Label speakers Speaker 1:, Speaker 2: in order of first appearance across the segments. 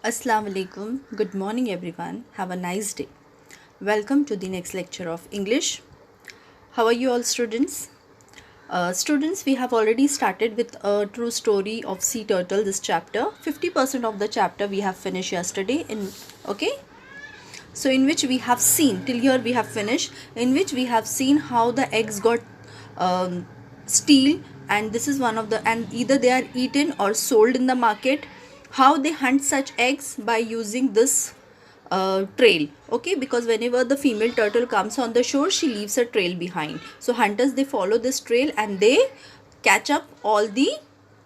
Speaker 1: Assalamu alaikum. Good morning, everyone. Have a nice day. Welcome to the next lecture of English. How are you all, students? Students, we have already started with a true story of sea turtle. This chapter, 50% of the chapter we have finished yesterday. So in which we have seen till here we have finished. In which we have seen how the eggs got steal, and this is one of the, and either they are eaten or sold in the market. How they hunt such eggs by using this trail. Okay, because whenever the female turtle comes on the shore, she leaves a trail behind. So hunters, they follow this trail and they catch up all the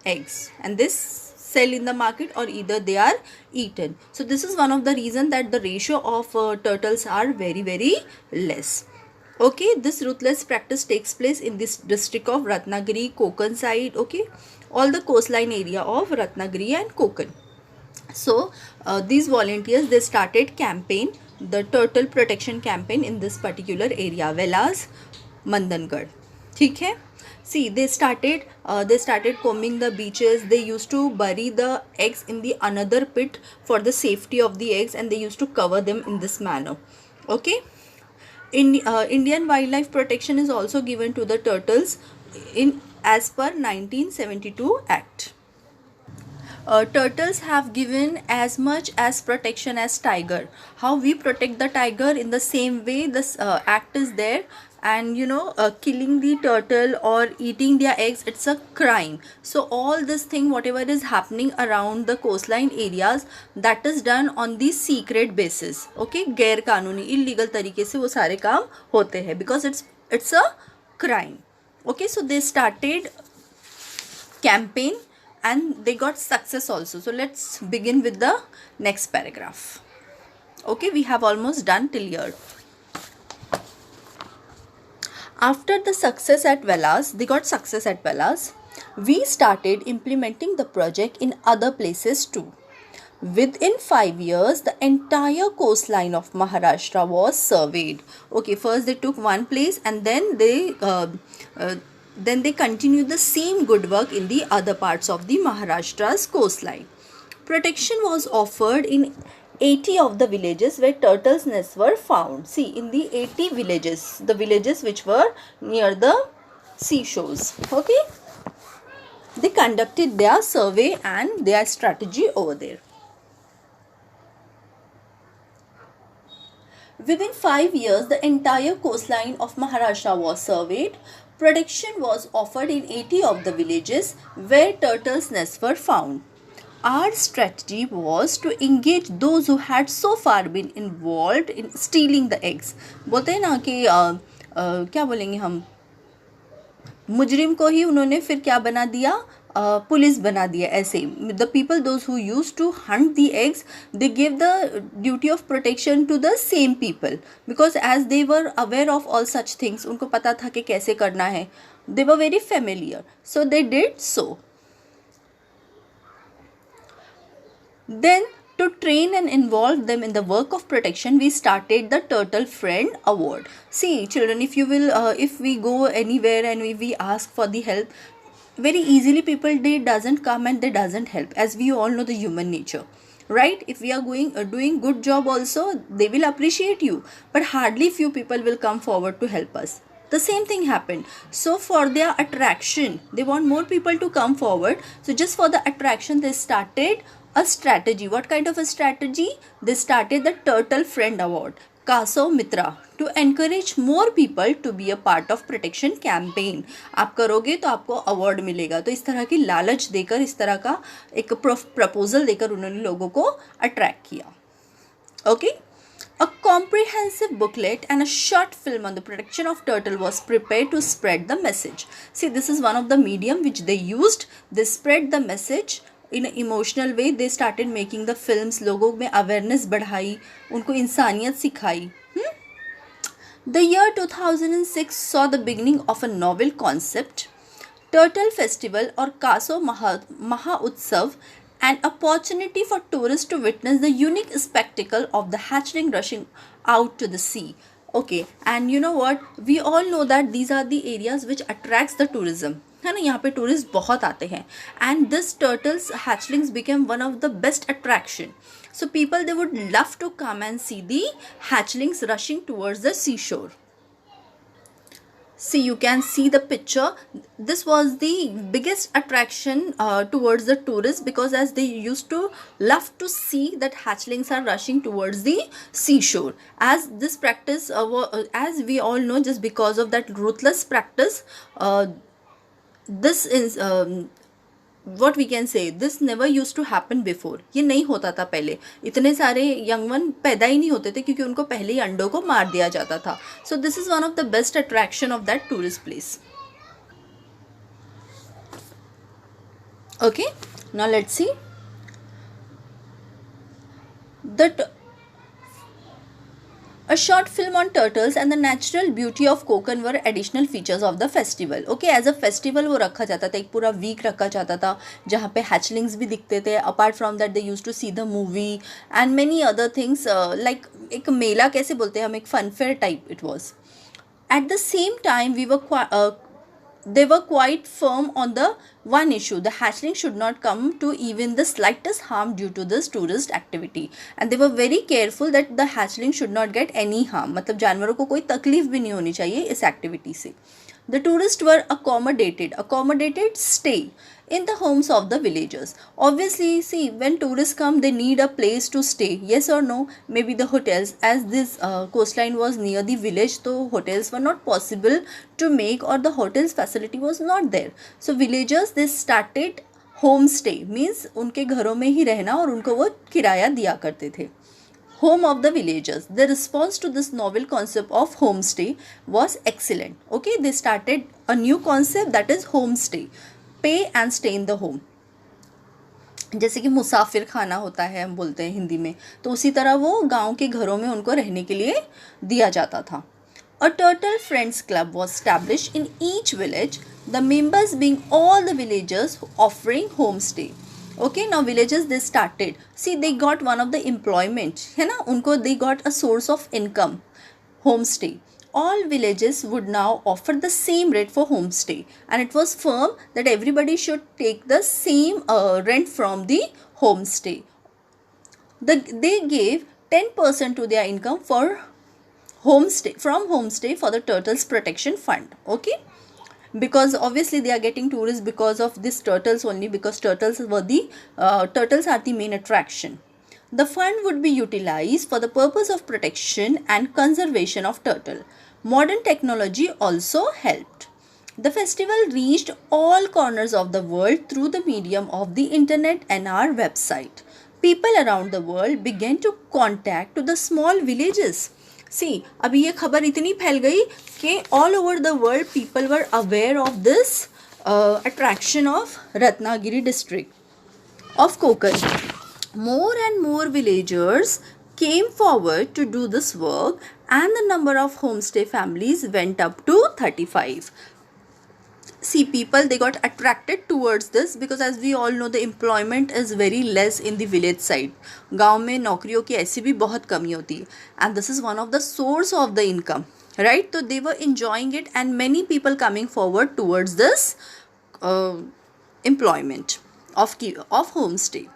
Speaker 1: eggs, and this sell in the market, or either they are eaten. So this is one of the reason that the ratio of turtles are very less. Okay, this ruthless practice takes place in this district of Ratnagiri, Konkan side. Okay, all the coastline area of Ratnagiri and Konkan. So these volunteers, they started campaign, the turtle protection campaign in this particular area, Velas, Mandangarh. ठीक है. See, they started combing the beaches. They used to bury the eggs in the another pit for the safety of the eggs, and they used to cover them in this manner. Okay. Indian wildlife protection is also given to the turtles in as per 1972 Act. Turtles have given as much as protection as tiger. How we protect the tiger, in the same way this act is there. And killing the turtle or eating their eggs, it's a crime. So all this thing, whatever is happening around the coastline areas, that is done on the secret basis. Okay, गैर कानूनी, illegal तरीके से वो सारे काम होते हैं, because it's a crime. Okay, so they started campaign and they got success also. So let's begin with the next paragraph. Okay, we have almost done till here. After the success at Velas, they got success at Velas, we started implementing the project in other places too. Within 5 years, the entire coastline of Maharashtra was surveyed. Okay, first they took one place, and then they continued the same good work in the other parts of the Maharashtra's coastline. Protection was offered in 80 of the villages where turtles' nests were found. See, in the 80 villages, the villages which were near the seashores. Okay, they conducted their survey and their strategy over there. Within 5 years, the entire coastline of Maharashtra was surveyed. Protection was offered in 80 of the villages where turtles' nests were found. Our strategy was to engage those who had so far been involved in stealing the eggs. बोलते हैं ना कि क्या बोलेंगे हम, मुजरिम को ही उन्होंने फिर क्या बना दिया, पुलिस बना दिया. ऐसे the people those who used to hunt the eggs, they give the duty of protection to the same people, because as they were aware of all such things, उनको पता था कि कैसे करना है. They were very familiar, so they did so. Then, to train and involve them in the work of protection, we started the Turtle Friend Award. See, children, if we go anywhere and we ask for the help, very easily people, they doesn't come and they doesn't help, as we all know the human nature, right? If we are doing good job also, they will appreciate you, but hardly few people will come forward to help us. The same thing happened. So for their attraction, they want more people to come forward. So just for the attraction, they started a strategy. What kind of a strategy? They started the Turtle Friend Award, Kaso Mitra, to encourage more people to be a part of protection campaign. आप करोगे तो आपको award मिलेगा. तो इस तरह की लालच देकर, इस तरह का एक प्रपोजल देकर उन्होंने लोगों को अट्रैक्ट किया. Okay? A comprehensive booklet and a short film on the protection of turtle was prepared to spread the message. See, this is one of the medium which they used. They spread the message in an emotional way. They started making the films. लोगों में awareness बढ़ाई, उनको इंसानियत सिखाई. The year 2006 saw the beginning of a novel concept, Turtle Festival or Kaso Maha Utsav, an opportunity for tourists to witness the unique spectacle of the hatchling rushing out to the sea. Okay, and you know what? We all know that these are the areas which attracts the tourism. है ना, यहाँ पे tourist बहुत आते हैं. And this turtles hatchlings became one of the best attraction. So people, they would love to come and see the hatchlings rushing towards the seashore. See, you can see the picture. This was the biggest attraction towards the tourists, because as they used to love to see that hatchlings are rushing towards the seashore. As this practice, as we all know, just because of that ruthless practice, this is what we can say, this never used to happen before. ये नहीं होता था पहले. इतने सारे young one पैदा ही नहीं होते थे क्योंकि उनको पहले ही अंडों को मार दिया जाता था. So this is one of the best attraction of that tourist place. Okay, now let's see that a short film on turtles and the natural beauty of Konkan were additional features of the festival. Okay, as a festival वो रखा जाता था, एक पूरा week रखा जाता था जहाँ पे hatchlings भी दिखते थे. Apart from that, they used to see the movie and many other things, like एक मेला कैसे बोलते हैं हम, एक fun fair type it was. At the same time, they were quite firm on the one issue: the hatchling should not come to even the slightest harm due to this tourist activity. And they were very careful that the hatchling should not get any harm. मतलब जानवरों को कोई तकलीफ भी नहीं होनी चाहिए इस एक्टिविटी से. The tourists were accommodated stay in the homes of the villagers. Obviously, see, when tourists come, they need a place to stay. Yes or no? Maybe the hotels, as this coastline was near the village, so hotels were not possible to make, or the hotels facility was not there. So villagers, they started homestay, means उनके घरों में ही रहना और उनको वो किराया दिया करते थे. Home of the villagers. The response to this novel concept of homestay was excellent. Okay, they started a new concept, that is homestay. Pay and stay in the home. जैसे कि मुसाफिर खाना होता है हम बोलते हैं हिंदी में, तो उसी तरह वो गांव के घरों में उनको रहने के लिए दिया जाता था. A turtle friends club was established in each village, the members being all the villagers offering homestay. Okay, now villagers, they started, see, they got one of the employment, है ना, उनको they got a source of income, homestay. All villages would now offer the same rate for homestay, and it was firm that everybody should take the same rent from the homestay. They gave 10% to their income for homestay for the turtles protection fund. Okay, because obviously they are getting tourists because of this turtles only, because turtles are the main attraction. The fund would be utilized for the purpose of protection and conservation of turtle. Modern technology also helped. The festival reached all corners of the world through the medium of the internet and our website. People around the world began to contact to the small villages. See, अभी ये खबर इतनी फैल गई कि all over the world people were aware of this attraction of Ratnagiri district of Konkan. More and more villagers came forward to do this work, and the number of homestay families went up to 35. See, people, they got attracted towards this because as we all know, the employment is very less in the village side. गांव में नौकरियों की ऐसी भी बहुत कमी होती है, and this is one of the source of the income, right? So they were enjoying it, and many people coming forward towards this employment of homestay.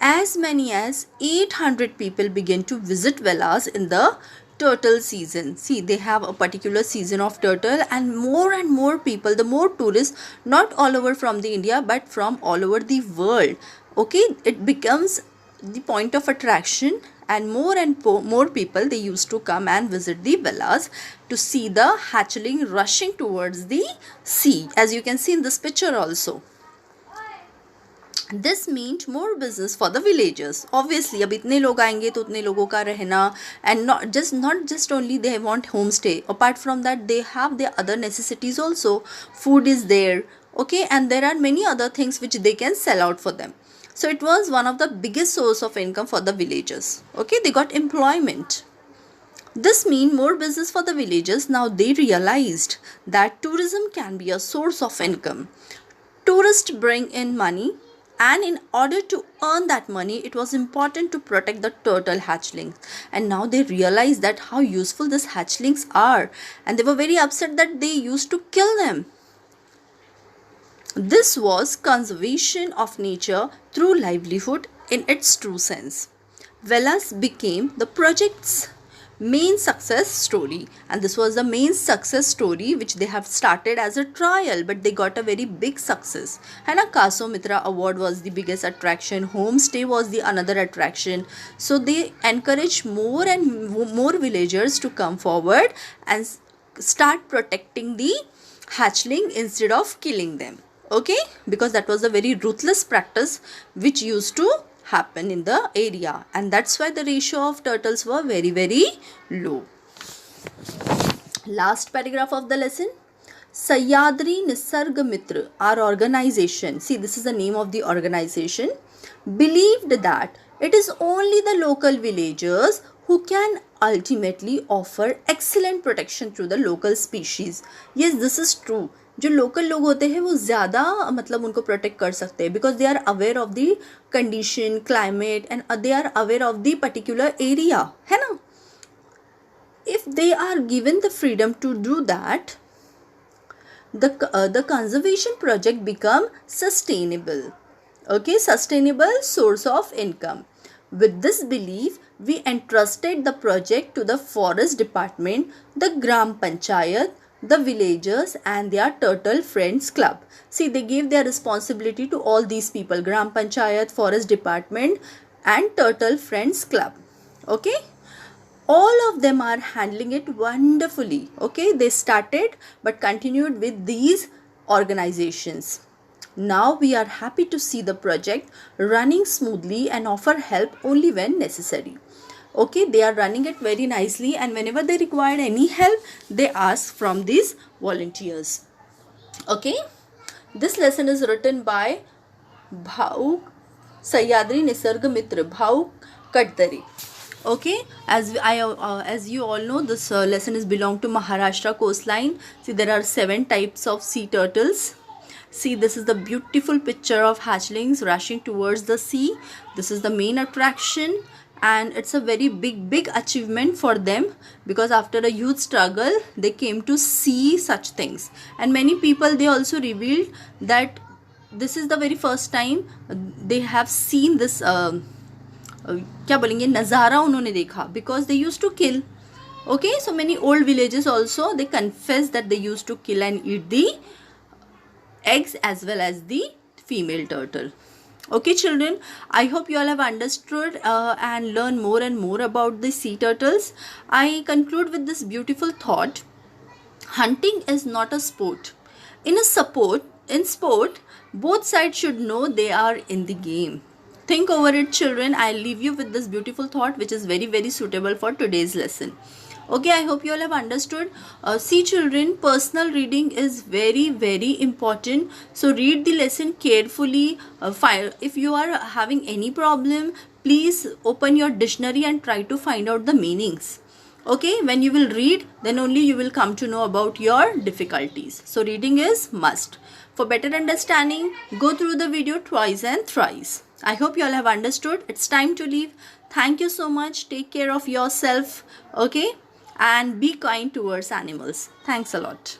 Speaker 1: As many as 800 people began to visit villas in the turtle season. See, they have a particular season of turtle, and more people, the more tourists, not all over from the India but from all over the world. Okay, it becomes the point of attraction, and more people, they used to come and visit the villas to see the hatchling rushing towards the sea, as you can see in this picture also. This meant more business for the villagers. Obviously, अब इतने लोग आएंगे तो उतने लोगों का रहना, and not just only they want homestay. Apart from that, they have their other necessities also. Food is there, okay, and there are many other things which they can sell out for them. So it was one of the biggest source of income for the villagers. Okay, they got employment. This means more business for the villagers. Now they realized that tourism can be a source of income. Tourists bring in money, and in order to earn that money, it was important to protect the turtle hatchlings. And now they realized that how useful these hatchlings are, and they were very upset that they used to kill them. This was conservation of nature through livelihood in its true sense. Velas became the project's main success story, and this was the main success story which they have started as a trial, but they got a very big success. And a Kasomitra award was the biggest attraction, homestay was the another attraction. So they encouraged more and more villagers to come forward and start protecting the hatchling instead of killing them. Okay, because that was a very ruthless practice which used to happen in the area, and that's why the ratio of turtles were very low. Last paragraph of the lesson. Sahyadri Nisarg Mitra, our organization, see this is the name of the organization, believed that it is only the local villagers who can ultimately offer excellent protection through the local species. Yes, this is true. जो local लोग होते हैं वो ज़्यादा मतलब उनको protect कर सकते हैं, because they are aware of the condition, climate, and they are aware of the particular area, है ना. If they are given the freedom to do that, the conservation project become sustainable. Okay, sustainable source of income. With this belief, we entrusted the project to the forest department, the Gram Panchayat, the villagers and their turtle friends club. See, they gave their responsibility to all these people, Gram Panchayat, forest department and turtle friends club. Okay, all of them are handling it wonderfully. Okay, they started but continued with these organizations. Now we are happy to see the project running smoothly and offer help only when necessary. Okay, they are running it very nicely, and whenever they required any help, they ask from these volunteers. Okay, this lesson is written by Bhauk Sahyadri Nisarg Mitra, Bhauk Kadtare. Okay, as you all know, this lesson is belong to Maharashtra coastline. See, there are 7 types of sea turtles. See, this is the beautiful picture of hatchlings rushing towards the sea. This is the main attraction, and it's a very big achievement for them, because after a huge struggle they came to see such things. And many people, they also revealed that this is the very first time they have seen this क्या बोलेंगे नज़ारा उन्होंने देखा, because they used to kill. Okay, so many old villages also, they confess that they used to kill and eat the eggs as well as the female turtle. Okay children, I hope you all have understood and learned more and more about the sea turtles. I conclude with this beautiful thought. Hunting is not a sport. In sport, both sides should know they are in the game. Think over it children. I'll leave you with this beautiful thought which is very suitable for today's lesson. Okay, I hope you all have understood. See children, personal reading is very important. So read the lesson carefully. If you are having any problem, please open your dictionary and try to find out the meanings. Okay, when you will read, then only you will come to know about your difficulties. So reading is must. For better understanding, go through the video twice and thrice. I hope you all have understood. It's time to leave. Thank you so much. Take care of yourself. Okay, and be kind towards animals. Thanks a lot.